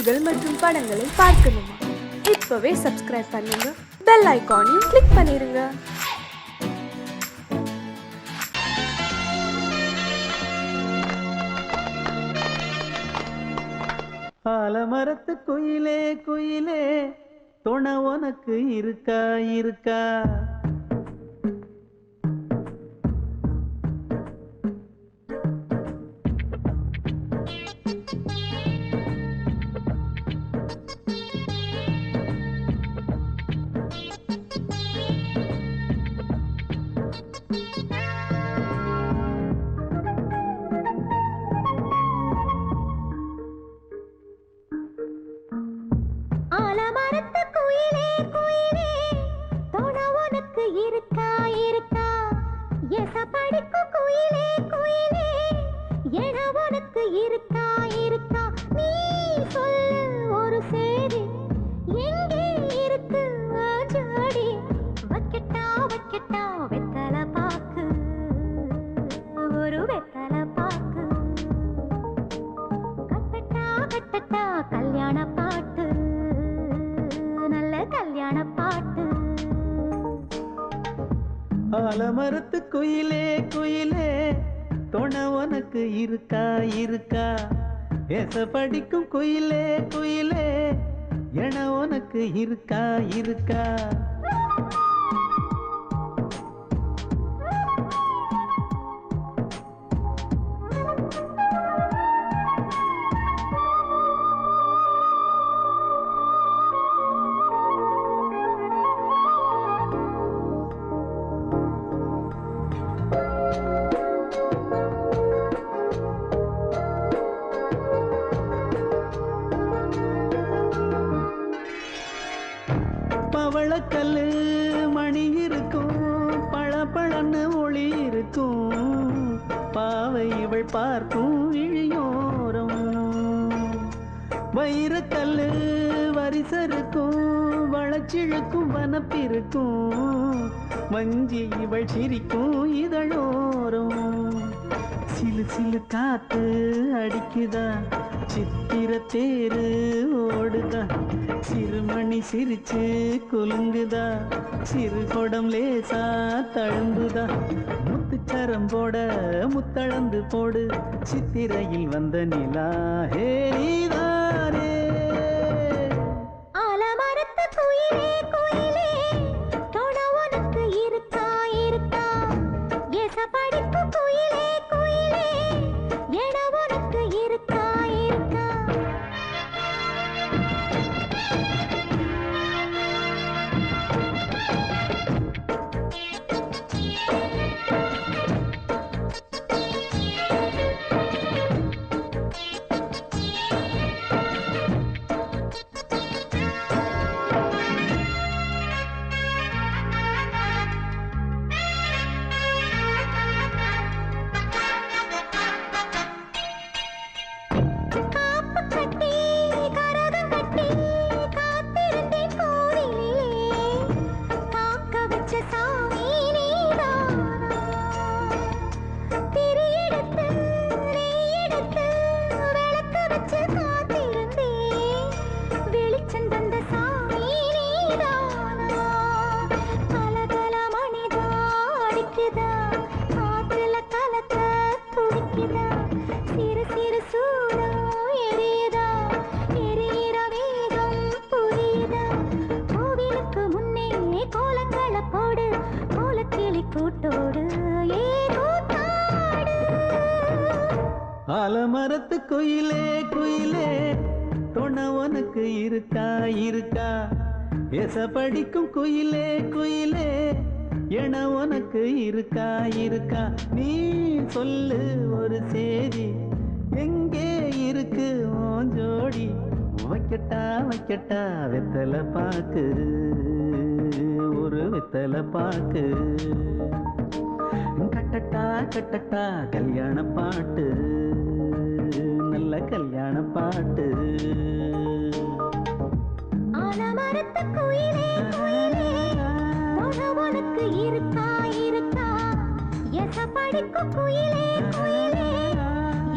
செய்திகள் மற்றும் படங்களை பார்க்கணுமா? இப்பவே சப்ஸ்கிரைப் பண்ணுங்க, பெல் ஐகானையும் கிளிக் பண்ணிருங்க. ஆலமரத்து குயிலே குயிலே துணை உனக்கு இருக்கா இருக்கா? ஆலமரத்து குயிலே குயிலே துணை உனக்கு இருக்கா இருக்கா? எசப்படிக்கும் குயிலே குயிலே என உனக்கு இருக்கா இருக்கா? நீ சொல்லு ஒரு சேதி, எங்கே இருக்கு ஜோடி? வைக்கட்டா வைக்கட்டா வெத்தலை பாக்கு, ஒரு வெத்தலை பாக்கு. கட்டட்டா கட்டட்டா கல்யாண பாட்டு, நல்ல கல்யாண பாட்டு. ஆலமரத்து குயிலே குயிலே துணை உனக்கு இருக்கா இருக்கா? ஏச படிக்கும் குயிலே குயிலே என உனக்கு இருக்கா இருக்கா? பவளக்கல்லு மணி இருக்கும், பளபளன்னு ஒளி இருக்கும், பாவை இவள் பார்க்கும் இழியோரம். வைரக்கல்லு வரிசருக்கும், வளச்சிழுக்கும் வனப்பிருக்கும், வஞ்சி இவள் சிரிக்கும் இதழோரம். சிலு சிலு காத்து அடிக்குதா, சித்திர தேரு ஓடுதா, சிறுமணி சிரிச்சு குலுங்குதா, சிறு கொடம் லேசா தழும்புதா, முத்துச்சரம் போட முத்தளந்து போடு, சித்திரையில் வந்த நிலா ஹே நீதானே. ஆலமரத்து குயிலே குயிலே துணை உனக்கு இருக்கா இருக்கா? எசப்படிக்கும் குயிலே குயிலே என உனக்கு இருக்கா இருக்கா? காப்பு கட்டி கரகம் கட்டி காத்திருந்தேன் கோவிலிலே, காக்க வச்ச சாமி நீதானா? திரி எடுத்து நெய் எடுத்து விளக்கு வச்சு காத்திருந்தேன், வெளிச்சம் தந்த சாமி நீதானா? கலகல மணிதா அடிக்குதா, காத்துல கலக்க துடிக்குதா, சிறு சிறு சூடம் எரியுதா, எரியிற வேகம் புரியுதா? கோவிலுக்கு முன்னே கோலங்களை போடு, கோலக்கிளி கூட்டோடு ஏ கூத்தாடு. ஆலமரத்து குயிலே குயிலே துணை உனக்கு இருக்கா இருக்கா? ஏச படிக்கும் குயிலே குயிலே என உனக்கு இருக்கா இருக்கா? நீ சொல்லு ஒரு சேதி, எங்கே இருக்கு உன் ஜோடி? வைக்கட்டா வைக்கட்டா வெத்தலை பாக்கு, ஒரு வெத்தலை பாக்கு. கட்டட்டா கட்டட்டா கல்யாண பாட்டு, நல்ல கல்யாண பாட்டு. ஆலமரத்து குயிலே குயிலே துணை உனக்கு இருக்கா இருக்கா? எசப்படிக்கும் குயிலே குயிலே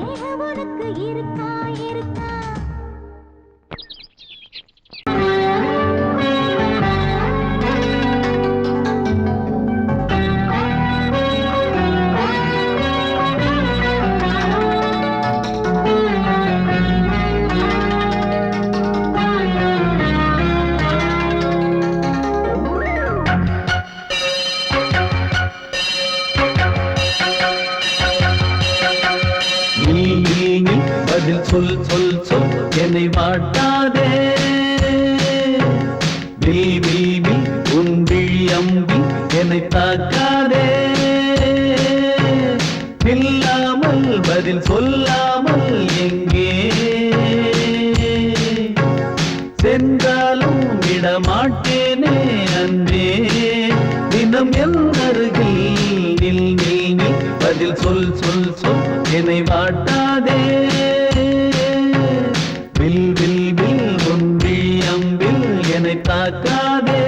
என உனக்கு இருக்கா இருக்கா? என்னை வாட்டாதே வில் வில் வில் உன் விழி அம்பி என்னை தாக்காதே இல்லாமல் பதில் சொல்லாமல் எங்கே சென்றாலும் விடமாட்டேனே அன்பே தினம் என் அருகில் நில் நில் நில் பதில் சொல் சொல் சொல் என்னை வாட்டாதே வில் வில் வில் உன் விழி அம்பில் என்னை தாக்காதே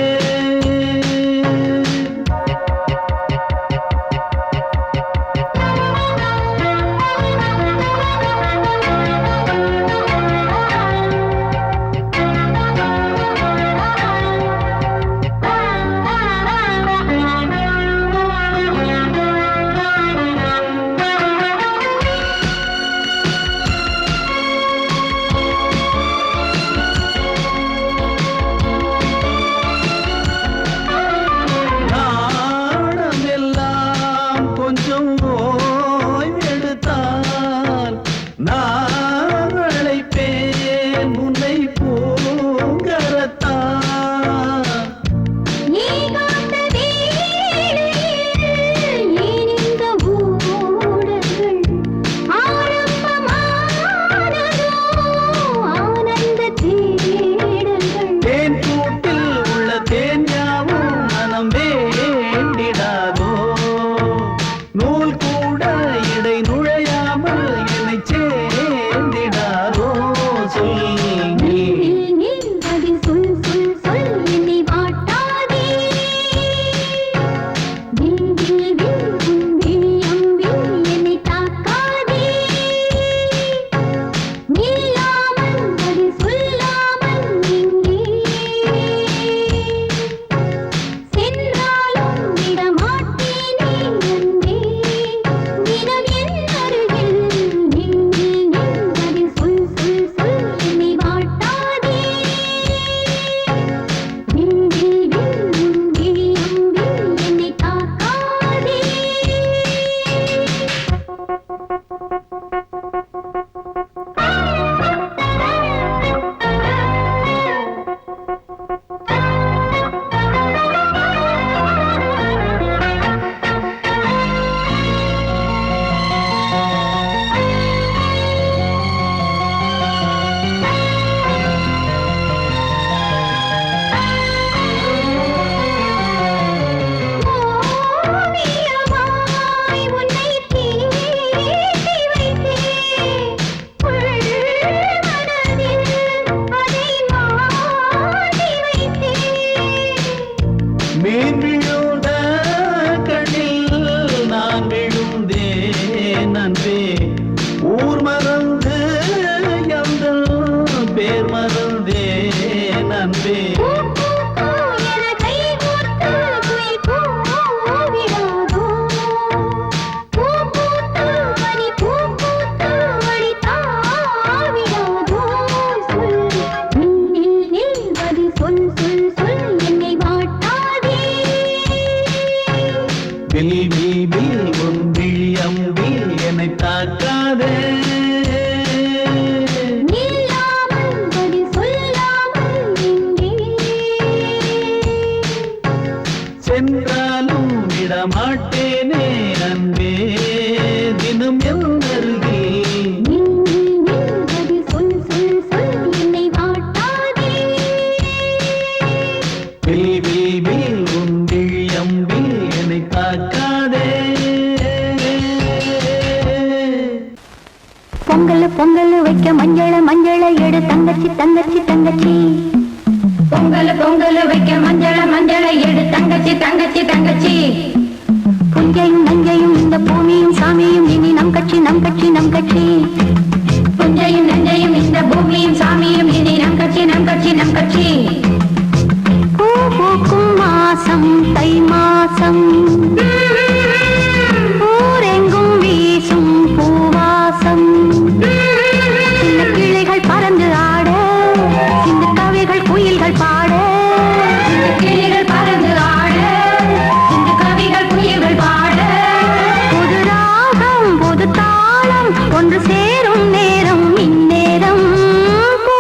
பொங்கல் வைக்க மஞ்சள மஞ்சள எடு தங்கச்சி தங்கச்சி தங்கச்சி பொங்கல் வைக்க மஞ்சள மஞ்சள எடு தங்கச்சி தங்கச்சி தங்கச்சி புஞ்சையும் நஞ்சையும் இந்த பூமியும் சாமியும் இனி நம் கட்சி நம் கட்சி நம் கட்சி புஞ்சையும் நஞ்சையும் இந்த பூமியும் சாமியும் இனி நம் கட்சி நம் கட்சி நம் கட்சி பூ பூக்கும் மாசம் தை மாசம் ஊரெங்கும் வீசும் பூவாசம் சின்ன கிளைகள் பறந்து ஆட சின்ன கவிகள் குயில்கள் பாட கிளைகள் பறந்து ஆட சின்ன கவிகள் குயில்கள் பாட புது ராகம் புது தாளம் ஒன்று சேரும் நேரம் இந்நேரம் பூ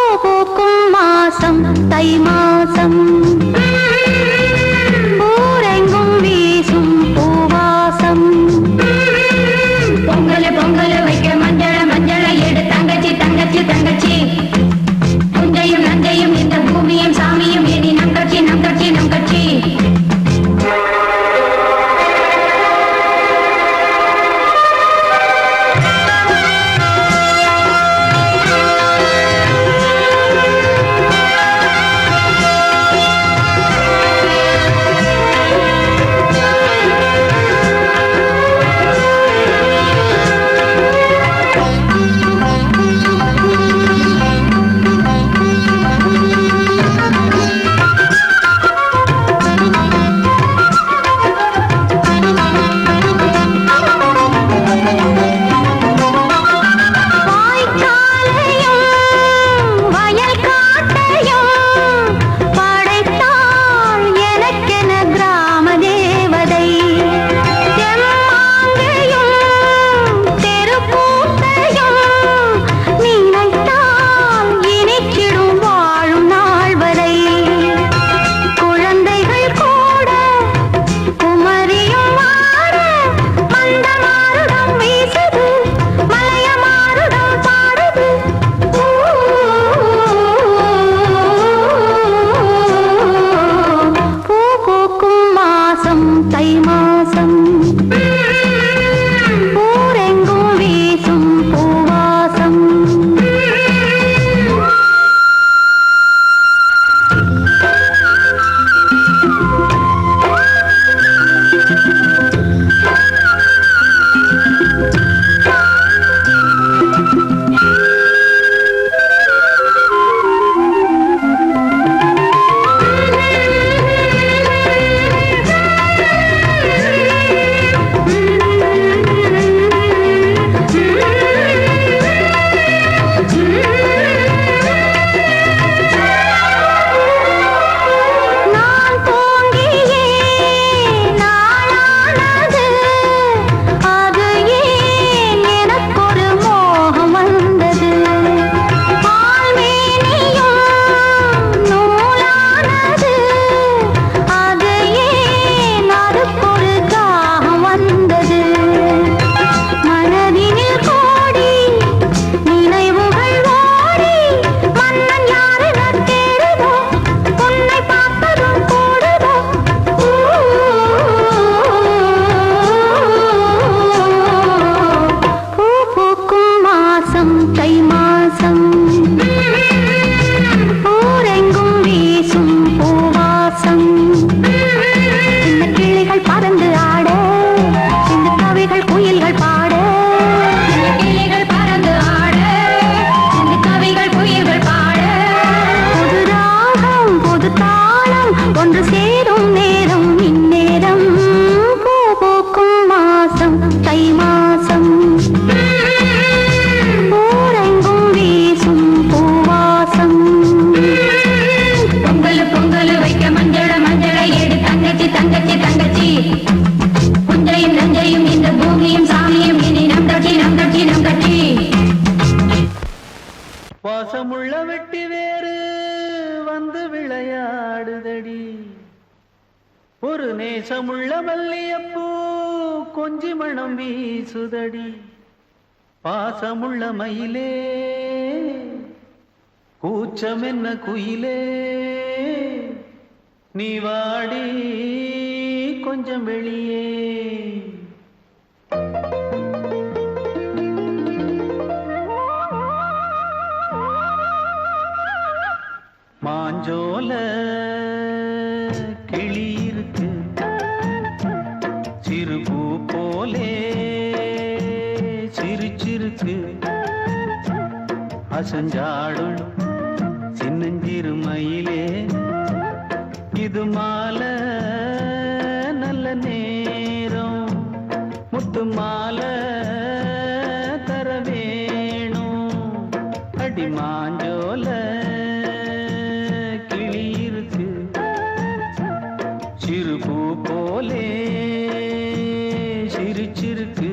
வெட்டி வேறு வந்து விளையாடுதடி ஒரு நேசமுள்ள மல்லியப்பூ கொஞ்சி மணம் வீசுதடி பாசமுள்ள மயிலே கூச்சம் என்ன குயிலே நீ வாடி கொஞ்சம் வெளியே மாஞ்சோல கிளி இருக்கு சிறுபூ போலே சிரிச்சிருக்கு அசஞ்சாடும் சின்னஞ்சிறு மயிலே இது மாலை நல்ல நேரம் முத்து மாலை தர வேணும் அடி மாஞ்சோல கிளி இருக்கு சிறுபூ போலே சிரிச்சிருக்கு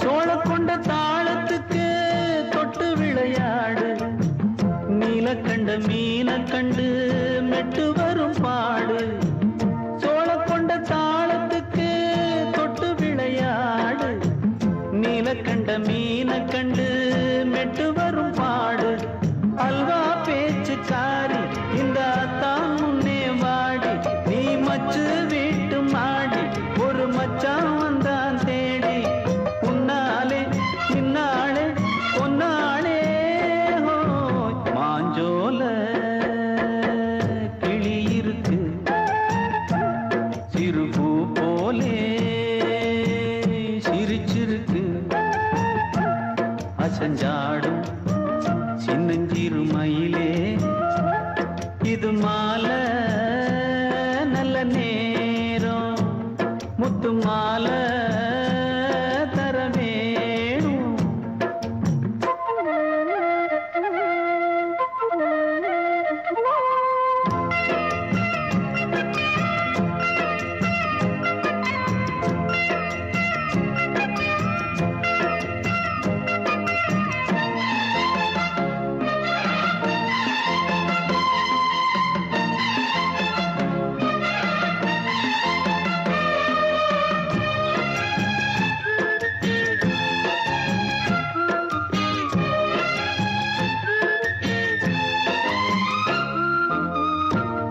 சோழக்கொண்ட தாளத்துக்கு தொட்டு விளையாடு நீலக்கண்ட மீன கண்டு மெட்டு வரும் பாடு சோழக்கொண்ட தாளத்துக்கு தொட்டு விளையாடு நீலக்கண்ட மீன கண்டு மெட்டு வரும் பாடு அல்வா பேச்சுக்காரி இந்த தான் முன்னே வாடி நீ மச்சு வீட்டு மாடி ஒரு மச்சான் வந்தான் தேடி உன்னாலே நின்னாளே பொன்னாளே ஹோ மாஞ்சோல கிளி இருக்கு சிறுபூ போலே சிரிச்சிருக்கு அசஞ்சாடும் சின்னஞ்சிறு மயிலே இது மாலை நல்ல நேரம் முத்து மாலை தர வேணும்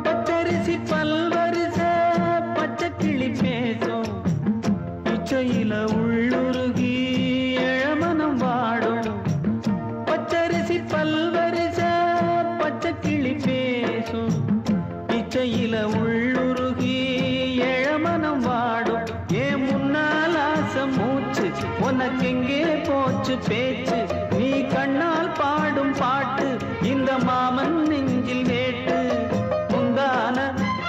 பச்சரிசி பல்வரிச பச்சை கிளி பேசும் இச்சையில உள்ளுருகி இளமனம் வாடும் பச்சரிசி பல்வரிச பச்சை கிளி பேசும் இச்சையில உள்ளுருகி இளமனம் வாடும் ஏன் முன்னால் ஆசை மூச்சு உனக்கெங்கே போச்சு பேச்சு நீ கண்ணால் பாடும் பாட்டு இந்த மாமன் நெஞ்சில் வேட்டு முந்தான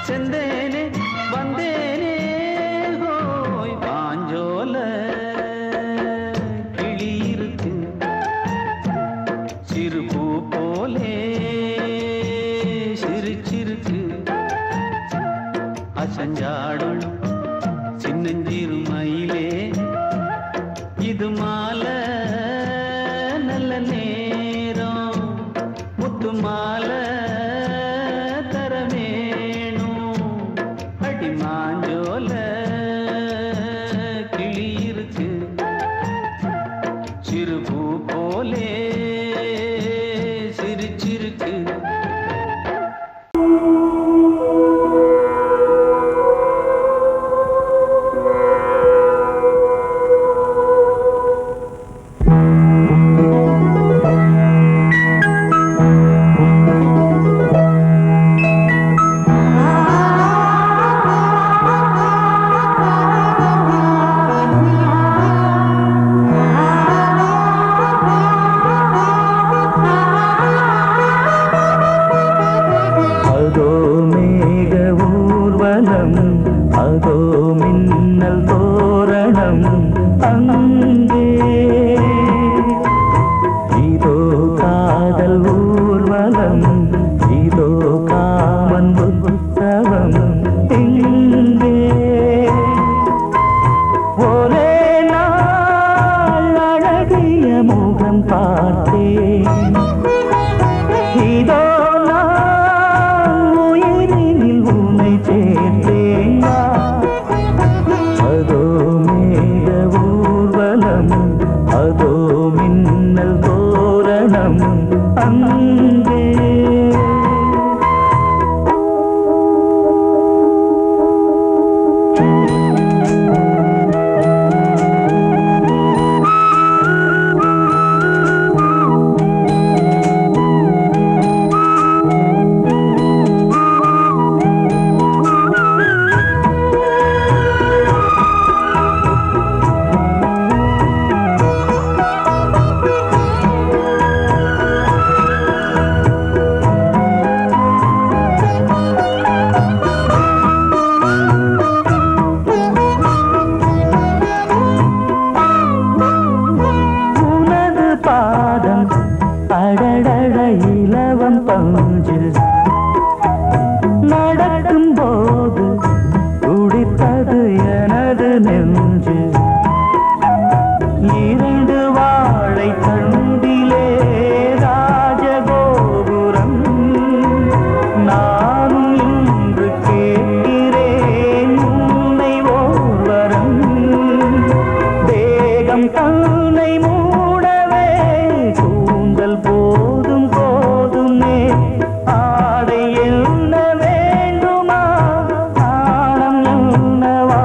செந்தேனே வந்தேனே ஹோய் பாஞ்சோல கிளி இருக்கு சிறுபூ போலே சிரிச்சிருக்கு அசஞ்சாடும் சின்னஞ்சிறு மயிலே இது மாலை நல்ல நேரம் முத்து மாலை தர வேணும் அடி மாஞ்சோல கிளி இருக்கு சிறுபூ போலே சிரிச்சிருக்கு முகம் பார்த்தேன். இதோ நான் உயிரினில் உன்னை சேர்த்தேன். அதோ மேக ஊர்வலம், அதோ மின்னல் தோரணம் அங்கே. அடடட இலவம் பஞ்சு நடக்கும் போது துடித்தது எனது நெஞ்சு. இரண்டு வாழை தண்டிலே ராஜகோபுரம். நானும் இன்று கேட்கிறேன் உன்னை ஓர்வரம். தேகம் தன்னை மூடவே கூந்தல் போதும் போதுமே. ஆடை என்ன வேண்டுமா, நாணம் என்னவா?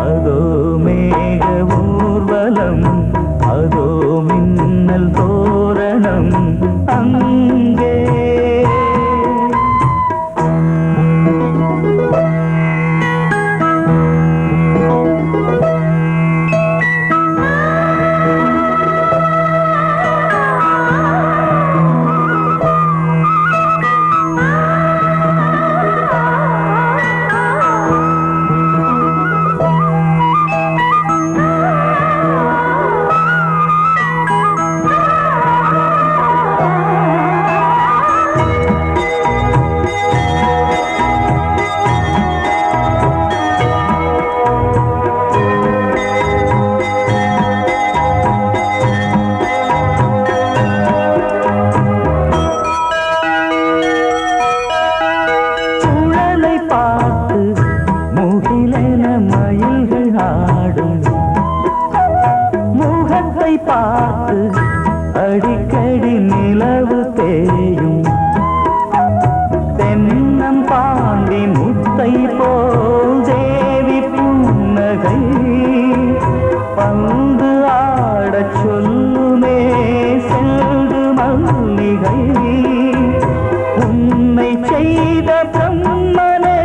அதோ மேக ஊர்வலம், அதோ மின்னல் தோரணம் அங்கே. பார்த்து அடிக்கடி நிலவு தேயும். தென்னம் பாண்டி முத்தை போல் தேவி புன்னகை. பந்து ஆடச் சொல்லுமே செல்து மல்லிகை. உன்னை செய்த பிரம்மனே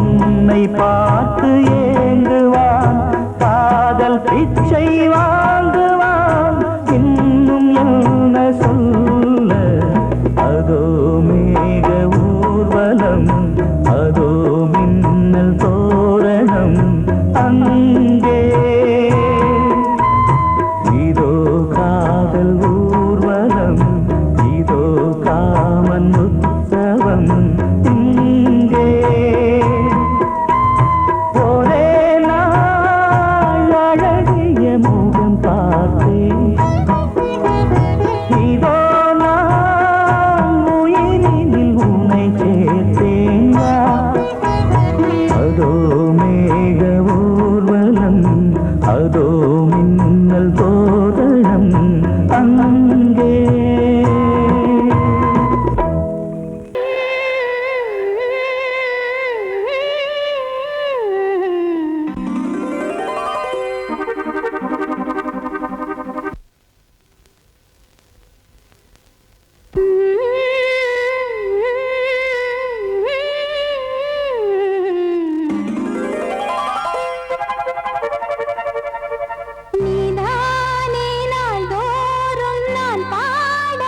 உன்னை பார்த்து ஏங்குவான். காதல் பிச்சை வாங்குவான். இன்னும் என்ன சொல்ல? அதோ மேக ஊர்வலம், அதோ மின்னல் தோரணம் அங்கே. இதோ காதல் ஊர்வலம், இதோ காமன் உற்சவம் இங்கே. ஒரே நாள் அழகிய முகம் பார்த்தேன். இதோ நான் உயிரினில் உன்னை சேர்த்தேன். அதோ மேக ஊர்வலம், அதோ மின்னல் தோரணம் அங்கே. நீதானே நாள்தோறும் நான் பாட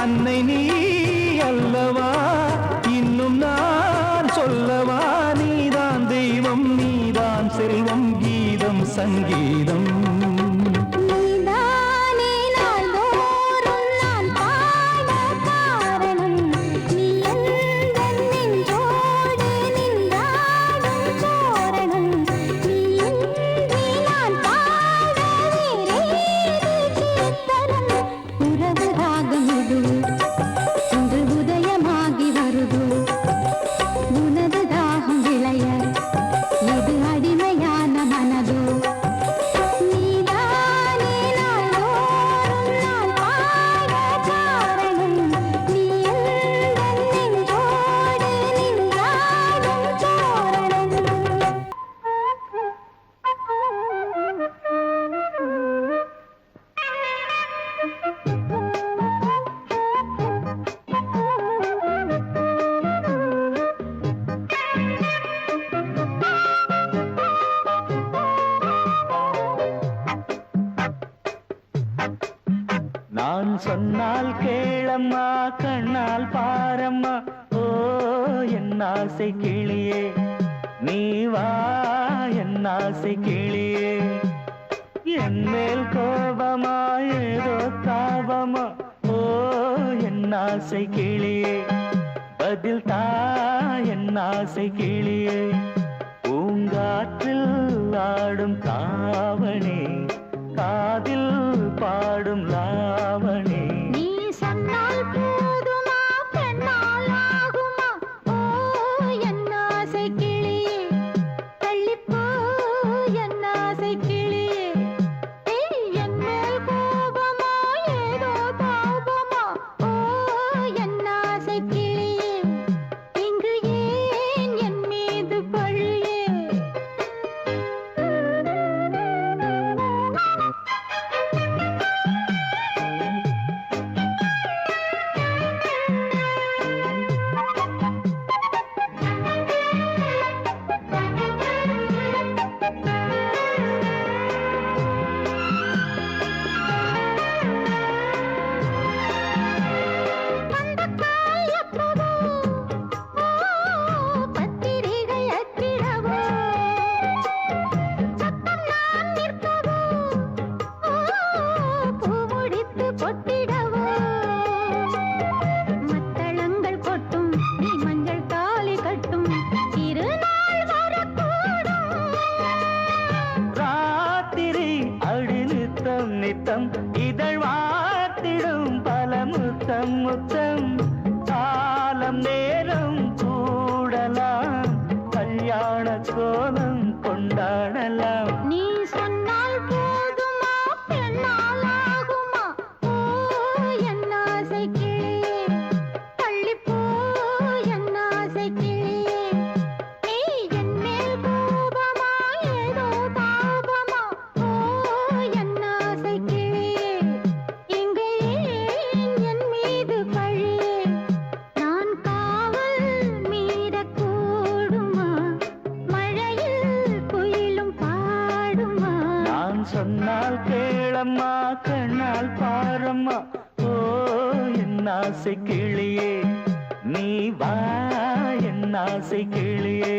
அன்னை நீ அல்லவா இன்னும் நான் சொல்லவா நீதான் தெய்வம் நீதான் செல்வம் கீதம் சங்கீதம் நான் சொன்னால் கேளம்மா கண்ணால் பாரம்மா ஓ என் ஆசை கிளியே நீ வா என் ஆசை கிளியே என் மேல் கோபமா ஏதோ தாபமா ஓ என் ஆசை கிளியே பதில் தா என் ஆசை கிளியே பூங்காற்றில் ஆடும் தாவணி காதில் பாடும் லாவணி நீ சொன்னால் போதுமா பெண்ணால் ஆகுமா ஓ என் ஆசை கிளியே தள்ளிப்போ என் ஆசை கிளியே என் மேல் கோபமா ஏதோ தாபமா ஓ என் ஆசை கிளியே இங்கு ஏன் என் மீது பழியே நித்தம் இதழ் வாத்திடும் பல முத்தம் முத்தம் காலம் நேரம் கூடலாம் கல்யாண கோலம் கொண்டாடலாம் நீ சொன்னால் போதுமா பெண்ணால் ஆகுமா ஓ என் ஆசை கிளியே தள்ளிப்போ என் ஆசை கிளியே நீ என் மேல் கோபமா ஏதோ தாபமா ஓ என் ஆசை கிளியே இங்கே என் மீது பழியே நான் காவல் மீறக்கூடுமா மழையில் குயிலும் பாடுமா நான் சொன்னால் கேளம்மா கண்ணால் பாரம்மா ஓ என் ஆசை கிளியே நீ வா என் ஆசை கிளியே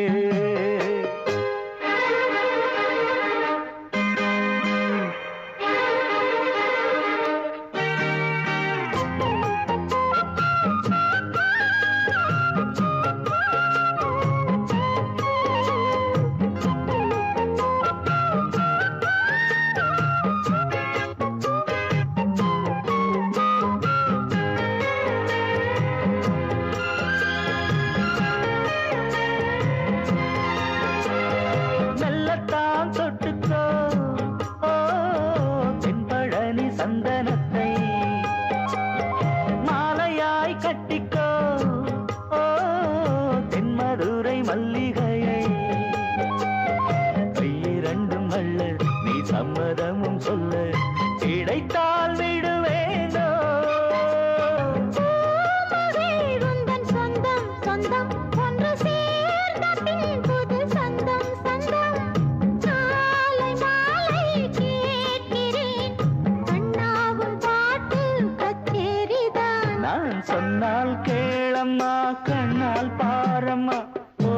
சொன்னால் கேளம்மா கண்ணால் பாரம்மா ஓ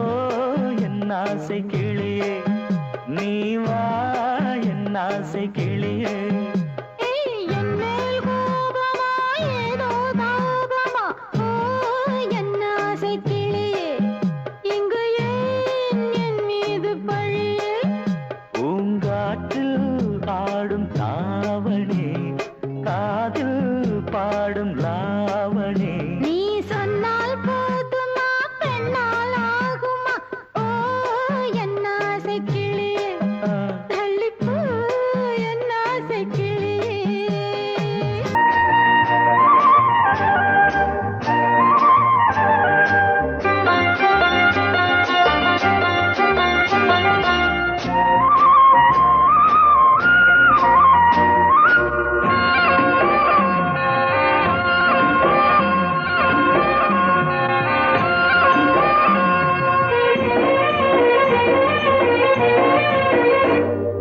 என் ஆசை கிளியே நீ வா என் ஆசை கிளியே ஆடும் தாவணி காதில் பாடும் லாவணி நீ சொன்னால் போதுமா பெண்ணால் ஆகுமா ஓ என் ஆசை கிளியே தள்ளிப்போ என் ஆசை கிளியே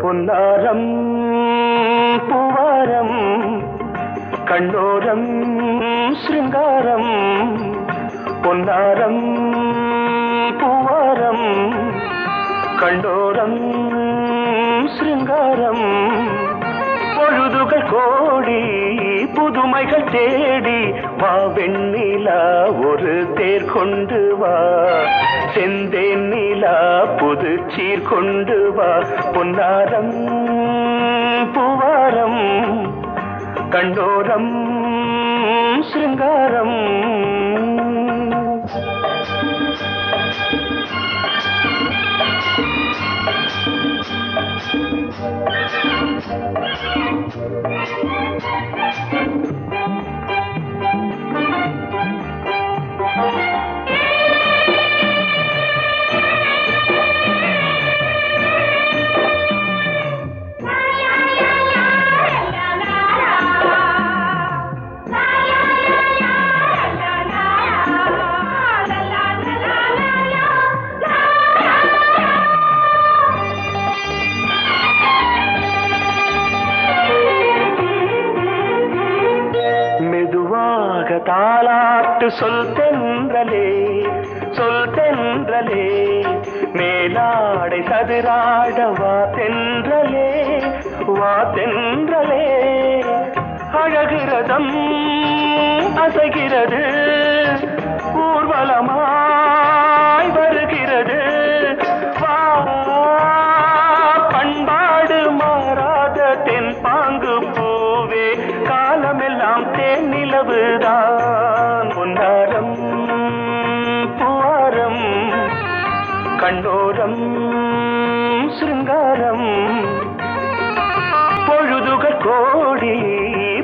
பொன்னாரம் பூவாரம் கண்ணோரம் சிருங்காரம் பொன்னாரம் பூவாரம் கண்ணோரம் சிருங்காரம் பொழுதுகள் கோடி புதுமைகள் தேடி வா வெண்ணிலா ஒரு தேர் கொண்டு வா செந்தேன் நிலா புது சீர் கொண்டு வா பொன்னாரம் பூவாரம் கண்டோரம் சிருங்காரம் தாலாட்டு சொல் தென்றலே மேலாடை சதுராட வா தென்றலே அழகிறதம் அசைகிறது ஊர்வலமாய் வருகிறது வா பண்பாடு மாறாத தென் பாங்கு பூவே காலமெல்லாம் தேன் நிலவுதான் பொன்னாரம் பூவாரம் கண்ணோரம் சிருங்காரம் பொழுதுகள் கோடி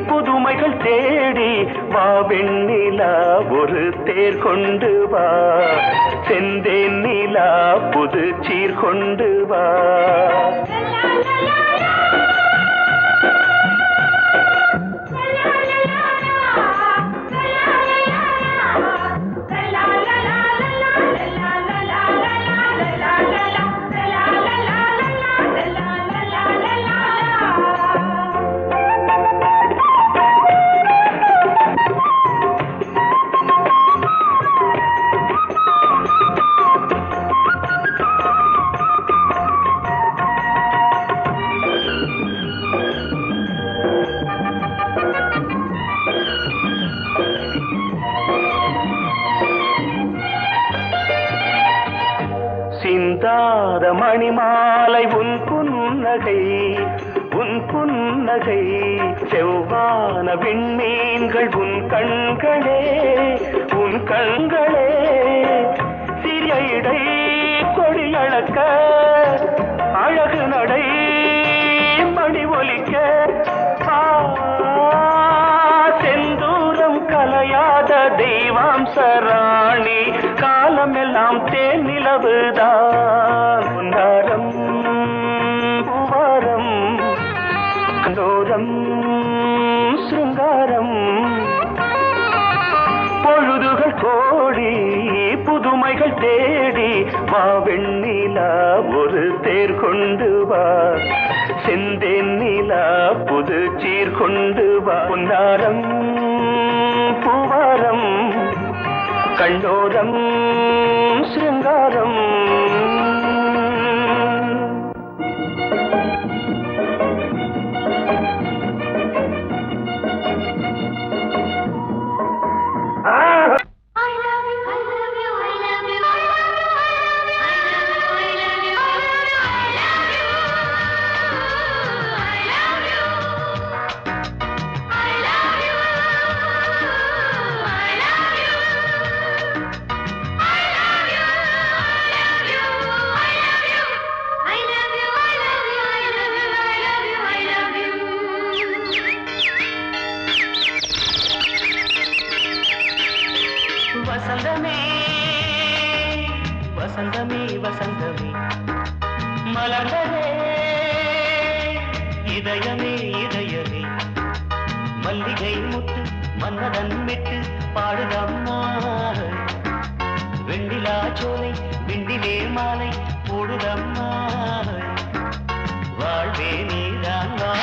புதுமைகள் தேடி வா வெண்ணிலா ஒரு தேர் கொண்டு வா செந்தேன் நிலா புது சீர் கொண்டு வா சிந்தாத மணிமாலை உன் புன்னகை செவ்வான விண்மீன்கள் உன் கண்களே சிறிய இடை கொடியளக்க அழகு நடை மணி ஒலிக்க செந்தூரம் கலையாத தெய்வாம்சராணி காலமெல்லாம் தேன் நிலவுதான் பொன்னாரம் பூவாரம் கண்டோரம் சிருங்காரம் பொழுதுகள் கோடி புதுமைகள் தேடி வா வெண்ணிலா ஒரு தேர் கொண்டு வா செந்தேன் நிலா புது சீர் கொண்டு வா பொன்னாரம் பூவாரம் கண்ணோரம் சிருங்காரம் வசந்தமே வசந்தமே வசந்தமே மலர்ந்ததே இதயமே இதயமே மல்லிகை முத்து மன்னதன் விட்டு பாடுதம்மா வெண்ணிலா சோலை விண்டிலே மாலை போடுதம்மா வாழ்வே நீதான் வா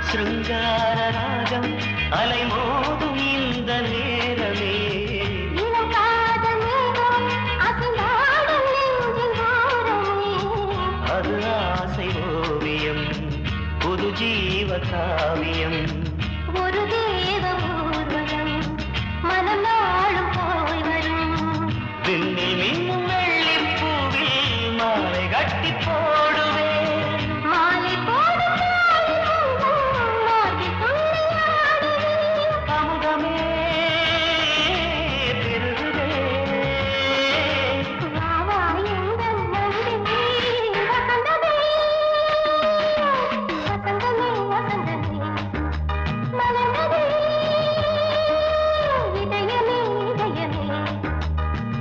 சிருங்கார ராகம் அலைமோதும் இந்த நேரமே அது ஆசை ஓவியம் புது ஜீவ காவியம் ஒரு தேவ ஊர்வலம் மனம் நாளும் போய் வரும் விண்ணில் மின்னும் வெள்ளிப் பூவில் மாலை கட்டி போடுவேன் மாலை போடும் அமுதமே பெருகுதே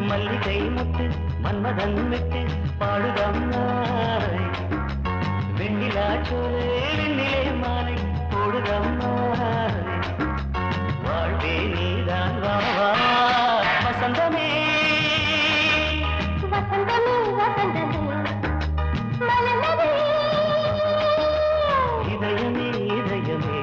மல்லிகை முத்து மன்மதன் விட்டு பாடுதம்மாய் வெண்ணிலா சோலை வெண்ணிலே மாலை போடுதம்மாய் வாழ்வே நீதான் வா வசந்தமே இதயமே இதயமே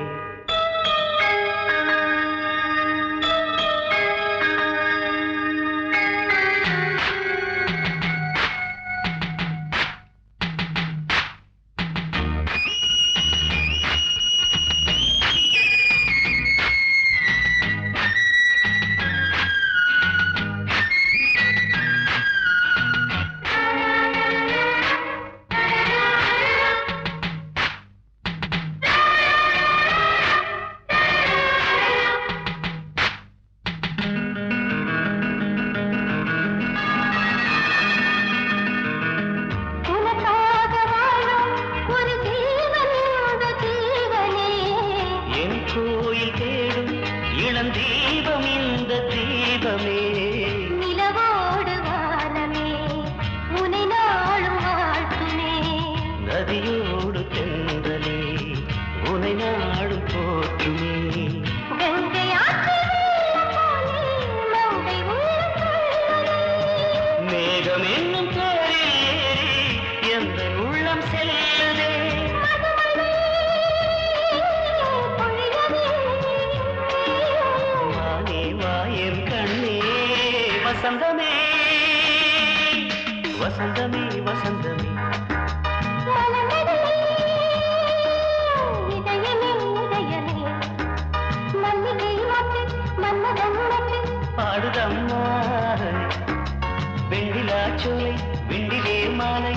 இளம் தீபம் இந்த தீபமே நிலவோடு வானமே உனை நாளும் வாழ்த்துமே நதியோடு தென்றலே உனை நாடும் போற்றுமே கங்கை ஆற்றில் மங்கை மேகம் என்னும் தேரில் ஏறி எந்த உள்ளம் செல்லுதே வசந்தமே வசந்தமே வசந்தமே இதயமே இதயமே மல்லிகை மட்டு மன்மதன் மட்டு பாடுதம்மா வெண்ணிலா சோலை விண்டிலே மாலை